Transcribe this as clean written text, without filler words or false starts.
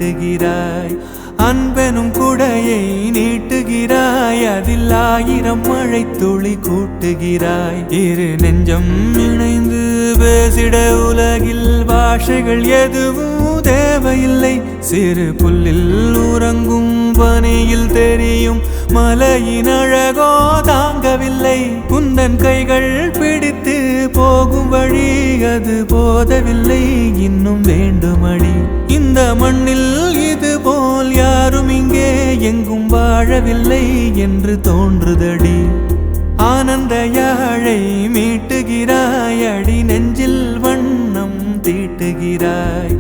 தீட்டுகிறாய். அன்பெனும் குடையை நீட்டுகிறாய், அதில் 1000 மழை துளி கூட்டுகிறாய். இரு நெஞ்சம் இணைந்து பேசிட உலகில் பாஷைகள் எதுவும் தேவையில்லை. சிறு புல்லில் உறங்கும் பனியில் தெரியும் மலையின் அழகோ தாங்கவில்லை. குந்தன் கைகள் பிடித்து போகும் வழி அது போதவில்லை, இன்னும் வேண்டுமடி. இந்த மண்ணில் இது போல் யாரும் இங்கே எங்கும் வாழவில்லை என்று தோன்றுதடி. ஆனந்த யாழை மீட்டுகிறாய், அடி நெஞ்சில் வண்ணம் தீட்டுகிறாய்.